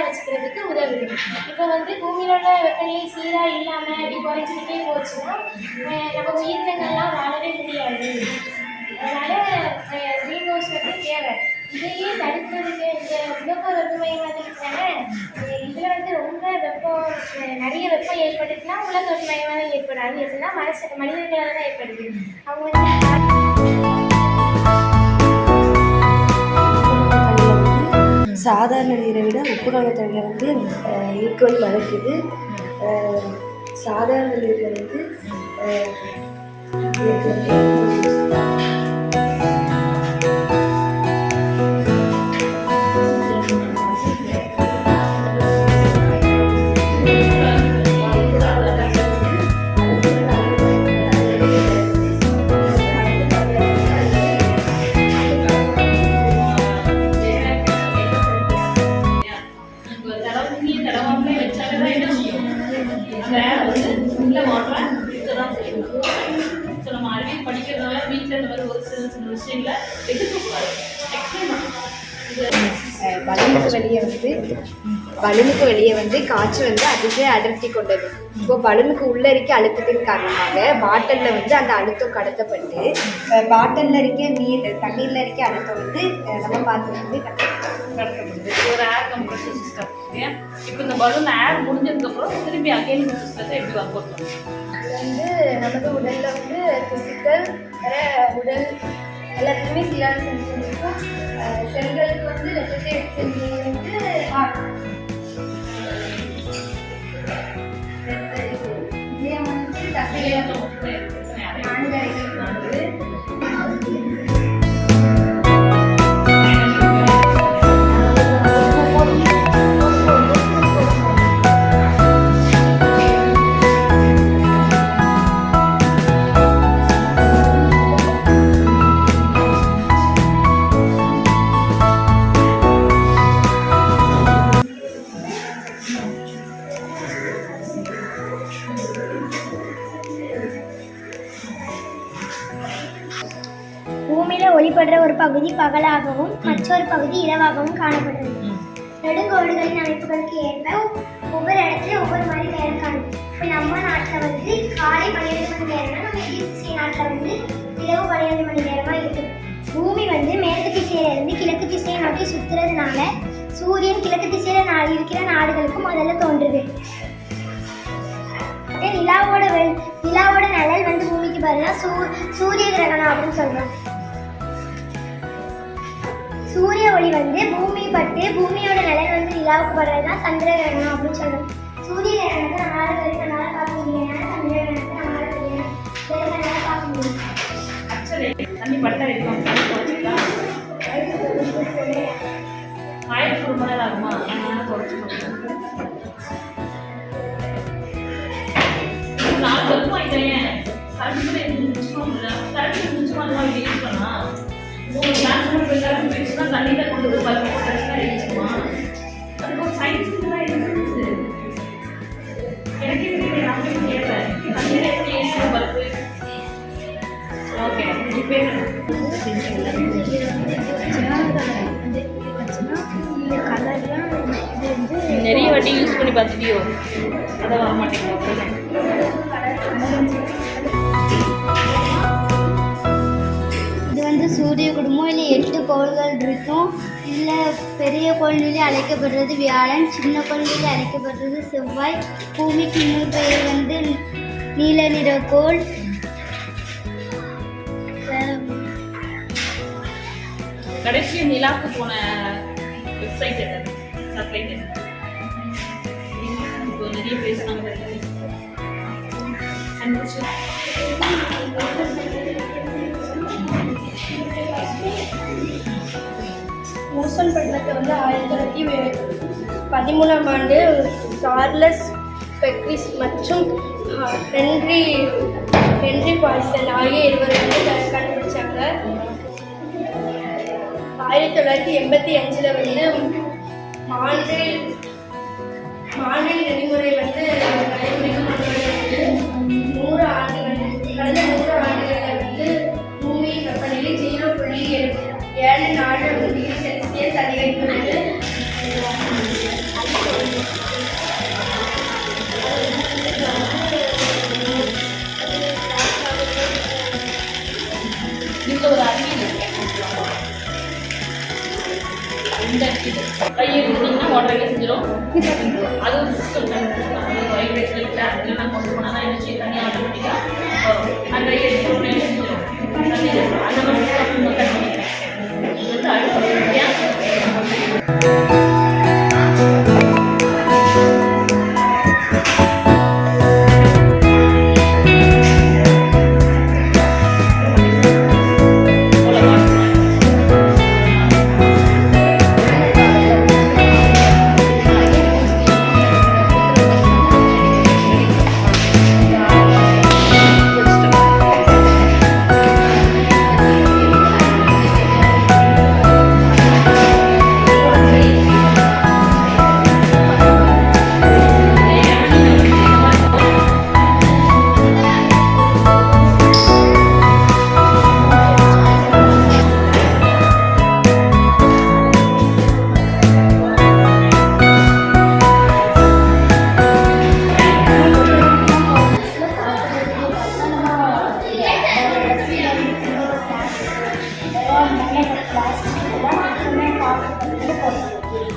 வச்சுக்கிறதுக்கு உதவுது. இப்போ பூமியில உள்ள வெப்பநிலை சீராக இல்லாமல் இப்படி குறைஞ்சிக்கிட்டே போச்சுன்னா நம்ம உயிரினங்கள்லாம் வாழவே முடியாது. அதனால க்ரீன் ஹவுஸ் தேவை. இதையே தடுக்கிறதுக்கு இந்த உலக வெப்பமயமாதல் இதில் ரொம்ப வெப்பம் நிறைய வெப்பம் ஏற்பட்டுச்சுன்னா உலக வெப்பமயமாதல் ஏற்படாது. எப்படின்னா மனிதர்களால் தான் ஏற்படுது. அவங்க சாதாரண நீரை விட உப்புக்கான தண்ணியில் ஈக்குவல் மறக்குது. சாதாரண நீரில் படிக்கிறதுனால வீட்டில் இந்த மாதிரி ஒரு சில விஷயங்களை எதிர்க்கக்கூடாது. பலூனுக்கு வெளியே காற்று அதிக அடர்த்தி கொண்டது. இப்போ பலூனுக்கு உள்ள இருக்க அழுத்தத்தின் காரணமாக பாட்டிலில் அந்த அழுத்தம் கடத்தப்பட்டு பாட்டிலில் இருக்க தண்ணீரில் இருக்க அழுத்தம் நம்ம பாத்திரத்துக்கு கடத்தப்படுது. ஒரு ஏர் கம்ப்ரஷன் சிஸ்டம். இப்போ இந்த பலூன் ஏர் முடிஞ்சதுக்கப்புறம் திரும்பி அகைன் சிஸ்டத்தை எப்படி ஒர்க் அவுட் பண்ணுவோம்? நமக்கு உடலில் ஃபிசிக்கல் உடல் எல்லாத்துக்குமே சீரான சென்சேஷன் இருக்கும். செல்களுக்கு ரெப்ளிகேட் செஞ்சு ஹார்ட் இதே தசையாக பூமியில ஒளிபடுற ஒரு பகுதி பகலாகவும் மற்றொரு பகுதி இரவாகவும் காணப்படுகிறது. நெடுங்கோடுகளின் அமைப்புகளுக்கு ஏற்ப ஒவ்வொரு இடத்துல ஒவ்வொரு மாதிரி நேரம் காணும். இப்போ நம்ம நாட்டில் காலை 12 மணி நேரம்னா நம்ம ஈஸ்ட் நாட்டில் இரவு 12 மணி நேரமாக இருக்குது. பூமி மேற்கு திசையில இருந்து கிழக்கு திசையை நோக்கி சுற்றுறதுனால சூரியன் கிழக்கு திசையில இருக்கிற நாடுகளுக்கு முதல்ல தோன்றுது. நிலாவோட நிழல் பூமிக்கு பாருன்னா சூரிய கிரகணம் அப்படின்னு சொல்றோம். சூரிய ஒளி பூமி பட்டு பூமியோட நிழல் நிலாவுக்கு படுறதுதான் சந்திர கிரகணம் அப்படின்னு சொல்றோம். சூரிய கிரகணத்தை நம்மளால பார்க்க முடியல, சந்திர கிரகணத்தை நம்மளால பார்க்க முடியும். தண்ணி பட்ட வைக்கும் ஆயிரத்தி ரொம்ப நேரம் ஆகுமா? அதனால குறைச்சிக்கணும். 4 வருஷம் ஆயிட்டேன். கரண்ட் முடிச்சுமா அந்த மாதிரி யூஸ் பண்ணா டிரான்ஸ்போர்ட் தண்ணியில் கொண்டு போய் பல்ப் போட்டுச்சுன்னா எழுதிச்சுமா. அதுக்கு ஒரு சயின்ஸ் தான் இருந்துச்சு. எனக்கு நான் கேட்பேன் தண்ணியில் எப்படி எழுதி பல்ப்பு. ஓகே இப்போ நிறைய வாட்டி யூஸ் பண்ணி பார்த்துட்டியோ? அதை வர மாட்டேங்குது. இது சூரிய குடும்பம். இல்லை 8 கோள்கள் இருக்கும். இல்லை பெரிய கோள்களிலே அழைக்கப்படுறது வியாழன், சின்ன கோள்களிலே அழைக்கப்படுறது செவ்வாய். பூமிக்கு இன்னொரு பெயர் நீல நிற கோள். கடைசி நிலாக்கு போன வெப்சைட் என்னது? சப்ளைட் என்னது? இப்போ நிறைய பேசுனாங்க. ஓசோன் படலத்தை 1913ஆம் ஆண்டு சார்லஸ் பெக்ரிஸ் மற்றும் ஹென்றி பாய்சன் ஆகிய இருவர் வந்து கண்டுபிடிச்சாங்க. 1985 வந்து மாண்ட்ரில் நெறிமுறை வந்து நடைமுறைக்கு கடந்த 100 ஆண்டுகளில் வந்து பூமியின் வெப்பநிலை 0.74 டிகிரி செல்சியஸ் அதிகரித்துள்ளது. இதுல ஒரு அறிவியல் இருக்கு. இந்த கையை இருந்தீங்கன்னா வாட்டர் என்ன செஞ்சிடும், அது ஒரு சிஸ்டம் வைப்ரேஷன் இல்லை அதில் நான் கொண்டு போனால் என்ன செய்யும், தண்ணி ஆட்டோமேட்டிக்காக வரும். அந்த கையை எடுத்துகிட்டு என்ன செஞ்சிடும், தண்ணி வரும். அந்த மாதிரி சிஸ்டம் பண்ணிக்கிறேன். இது வந்து அழுத்தம்.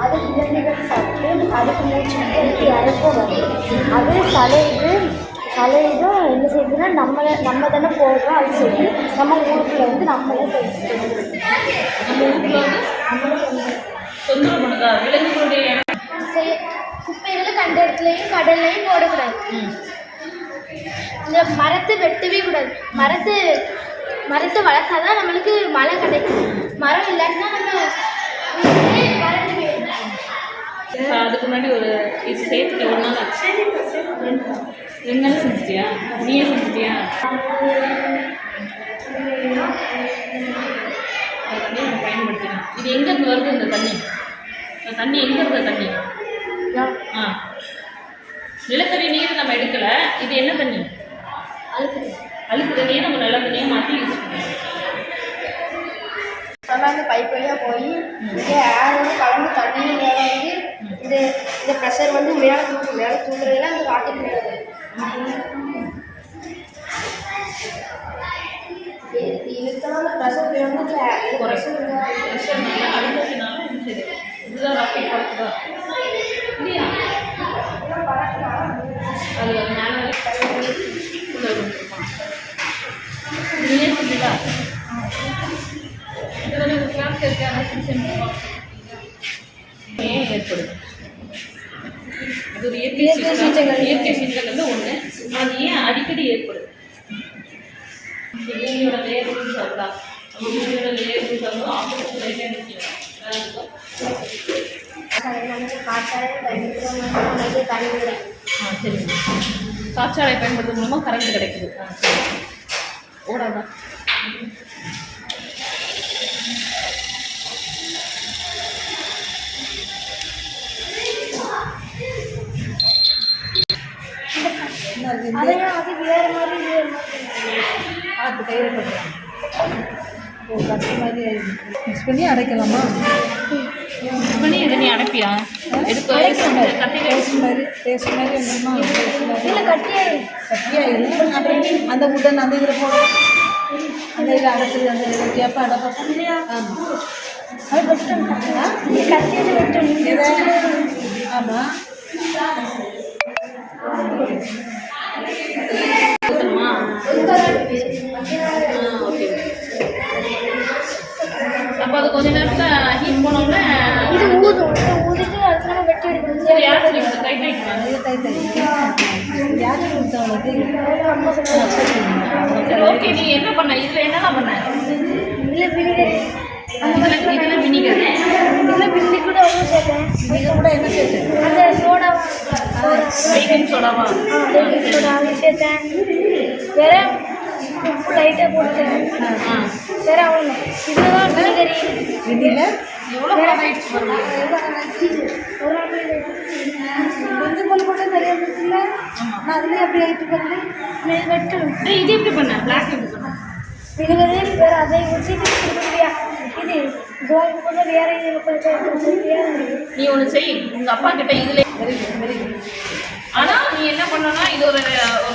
அது இளநீர்கள் சாப்பிட்டு அதுக்கு மூச்சு விட்டு இறக்கும் வரும். அது சலையிடும் என்ன செய்யுதுன்னா நம்ம தானே போடுறோம். அது சொல்லி நம்ம ஊருக்குள்ள வந்து நம்மளே நம்ம ஊருக்குள்ள வந்து தொந்தரவு பண்ணுதா விலங்குகளுடைய குப்பைகளை கண்ட இடத்துலையும் கடல்லையும் போடக்கூடாது. இந்த மரத்தை வெட்டவே கூடாது. மரத்தை வளர்த்தாதான் நம்மளுக்கு மழை கிடைக்கும். மரம் இல்லாட்டினா நம்ம வறண்டு போயிடும். அதுக்கு முன்னாடி ஒரு இது சேர்த்துட்டு ஒரு நாள் ஆச்சு. 2 நாள் செஞ்சுட்டியா? நீயே செஞ்சுட்டியா? அந்த தண்ணியை நம்ம பயன்படுத்திக்கலாம். இது எங்கேருந்து வருது இந்த தண்ணி? இந்த தண்ணி எங்கே இருந்த தண்ணி? நிலத்தடி நீர் நம்ம எடுக்கல. இது என்ன தண்ணி? அழுக்கு தண்ணியை நம்ம நல்ல தண்ணியை மாற்றி யூஸ் பண்ணுவோம். அந்த பைப் வழியாக போய் இங்கே ஏரோட கலந்து தண்ணி மேலே வந்து இந்த ப்ரெஷர் வந்து மேலே தூக்குறதுல அந்த ராக்கெட் முடியாது. இதுக்கெல்லாம் அந்த ப்ரெஷர் வேணும்னா ப்ரெஷர்னால அழுத்தத்தினால சரி இதுதான் ராக்கெட் பறக்குதா இல்லையா? அது மேலே நீயே செஞ்சுதா? இதில் ஒரு கிளாஸ் இருக்காங்க ஏன் ஏற்படுது? அது ஒரு இயற்கை சீற்றங்கள் வந்து ஒன்று. அது ஏன் அடிக்கடி ஏற்படுது? பூமியோட லேயர் சொல்றா, பூமியோட லேயர் சொல்லும் ஆப்போசிட் லைட்டே நிற்கும். சரி, காற்றாலை பயன்படுத்தும் மூலமாக கரண்ட் கிடைக்குது. சரி ஓடாதான் அது வேறு மாதிரி பார்த்து கையில் போட்டுக்கலாம். கட்டு மாதிரி மிக்ஸ் பண்ணி அடைக்கலாமா? மிக்ஸ் பண்ணி இதை நீ அடைப்பியா? எடுக்க கட்டி பேஸ்ட் மாதிரி வந்துடுமா? இல்லை கட்டியாயிடும். அப்புறம் அந்த உடன் அந்த இதில் போடும். அந்த இதில் அடைச்சது அந்த இதில் கேப்ப அடைப்பா இல்லையா? ஆமாம், அது வெட்டும் கட்டியது வெட்டும். ஆமாம். ஓகே. அப்போ அது கொஞ்ச நேரத்தில் ஹீட் போனோம்னா இது ஊதிட்டு அதுக்கான வெட்டி எடுக்கணும். சரி யார் சொல்லி கை தைக்கலாம். யார் கொடுத்தவங்களுக்கு சரி ஓகே. நீ என்ன பண்ண? இதில் என்னெல்லாம் பண்ண? இதில் வினிகர், இதில் வினிகர், இதில் வினிகர் கூட ஒன்றும் சேர்த்தேன். நீங்கள் கூட என்ன சேர்த்து அந்த சோடா பேக்கிங் சோடாவா? விஷயத்த வேற உப்பு லைட்டாக போட்டேன். வேற அவ்வளோ இதுதான் வினிகரி. இதில் எவ்வளோ ஆயிடுச்சு பாருங்க. ஒரு நாள் கொஞ்சம் கொண்டு போட்டால் சரியாக இருக்குல்ல. நான் அதுலேயே அப்படி ஆகிட்டு பாருங்க. வெட்டணும். இது எப்படி பண்ண? பிளாக் எப்படி பண்ண? வினிகரி வேறு அதை ஊற்றிட்டு இது கோவம் போல வேற இதில் கொஞ்சம் வேற நீ ஒன்று செய், உங்கள் அப்பா கிட்ட இதில். ஆனால் நீ என்ன பண்ணனா, இது ஒரு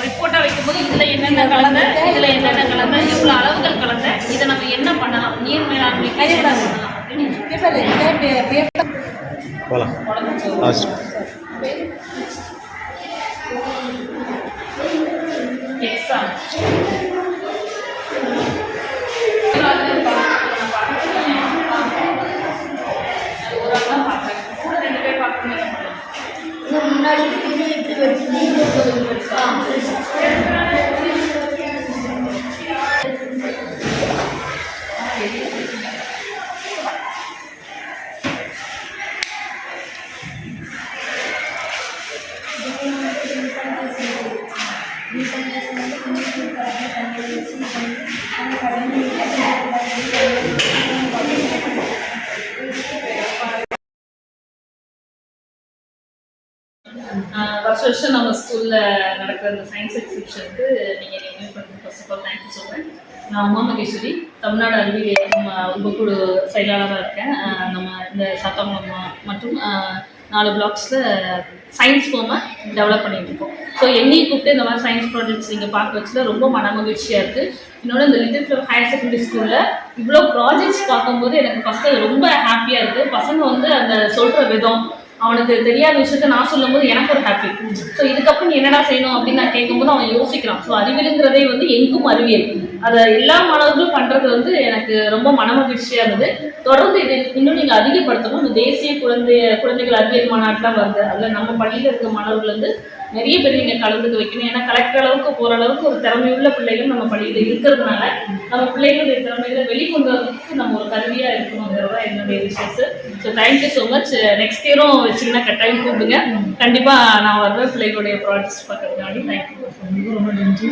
ரிப்போர்ட்டாக வைக்கும்போது இதில் என்னென்ன கலந்த, இதில் என்னென்ன கலந்த, இவ்வளோ அளவுகள் கலந்த, இதை நம்ம என்ன பண்ணலாம், நீர் மேலாண்மை என்ன பண்ணலாம் அப்படின்னு போகலாம். எக்ஸாம் முன்னாடி எப்படி வருஷம் நம்ம ஸ்கூலில் நடக்கிற இந்த சயின்ஸ் எக்ஸிபிஷனுக்கு நீங்கள் இன்வைட் பண்ணுறது ஃபர்ஸ்ட் ஆஃப் ஆல் தேங்க்யூ சொல்கிறேன். நான் உமா மகேஸ்வரி, தமிழ்நாடு அறிவியல் உபக்குழு செயலாளராக இருக்கேன். நம்ம இந்த சாத்தாங்குளம் மற்றும் 4 பிளாக்ஸில் சயின்ஸ் ஃபார்மை டெவலப் பண்ணிகிட்டு இருக்கோம். ஸோ என்னையும் கூப்பிட்டு இந்த மாதிரி சயின்ஸ் ப்ராஜெக்ட்ஸ் நீங்கள் பார்க்க வச்சுல ரொம்ப மன மகிழ்ச்சியாக இருக்குது. இன்னொன்று இந்த லிட்டில் ஃப்ளவர் ஹையர் செகண்டரி ஸ்கூலில் இவ்வளோ ப்ராஜெக்ட்ஸ் பார்க்கும்போது எனக்கு ஃபஸ்ட்டு ரொம்ப ஹாப்பியாக இருக்குது. பசங்க வந்து அந்த சொல்கிற விதம், அவனுக்கு தெரியாத விஷயத்த நான் சொல்லும் போது எனக்கு ஒரு ஹாப்பி. ஸோ இதுக்கப்புறம் நீ என்னடா செய்யணும் அப்படின்னு நான் கேட்கும்போது அவன் யோசிக்கிறான். ஸோ அறிவியலுங்கிறதே வந்து எங்கும் அறிவியல், அதை எல்லா மாணவர்களும் பண்ணுறது வந்து எனக்கு ரொம்ப மனமகிழ்ச்சியாக இருந்தது. தொடர்ந்து இதை இன்னும் நீங்கள் அதிகப்படுத்தணும். இந்த தேசிய குழந்தைகள் அறிவியல் மாநாட்டெலாம் வருது, அதில் நம்ம பள்ளியில் இருக்க மாணவர்கள் வந்து நிறைய பேர் நீங்கள் கலந்துக்க வைக்கணும். ஏன்னா கலெக்டர் அளவுக்கு போகிற அளவுக்கு ஒரு திறமையுள்ள பிள்ளைகள் நம்ம பள்ளியில் இருக்கிறதுனால நம்ம பிள்ளைகளுடைய திறமைகளை வெளிக்கொண்டு வரதுக்கு நம்ம ஒரு கருவியாக இருக்கணுங்கிறது தான் என்னுடைய விஷயத்து. So thank you so much. Next இயரும் வச்சிங்கன்னா கட்டாயம் கூப்பிடுங்க, கண்டிப்பாக நான் வருவேன் பிள்ளைகளுடைய ப்ராஜெக்ட்ஸ் பார்க்கறதுக்காண்டி. தேங்க்யூ, ரொம்ப நன்றி.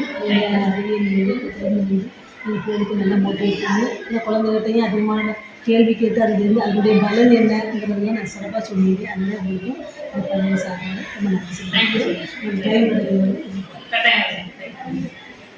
பிள்ளைகளுக்கு நல்லா மோட்டிவேட் பண்ணி இந்த குழந்தைகிட்டையும் அதிகமான கேள்வி கேட்டு அதுலேருந்து அதனுடைய பலன் என்னங்கிறதையும் நான் சிறப்பாக சொல்லியிருக்கேன். அதுதான் உங்களுக்கும் இந்த பலன் சார்பாக ரொம்ப நன்றி. Thank you so much. டைம் கட்டாயம்.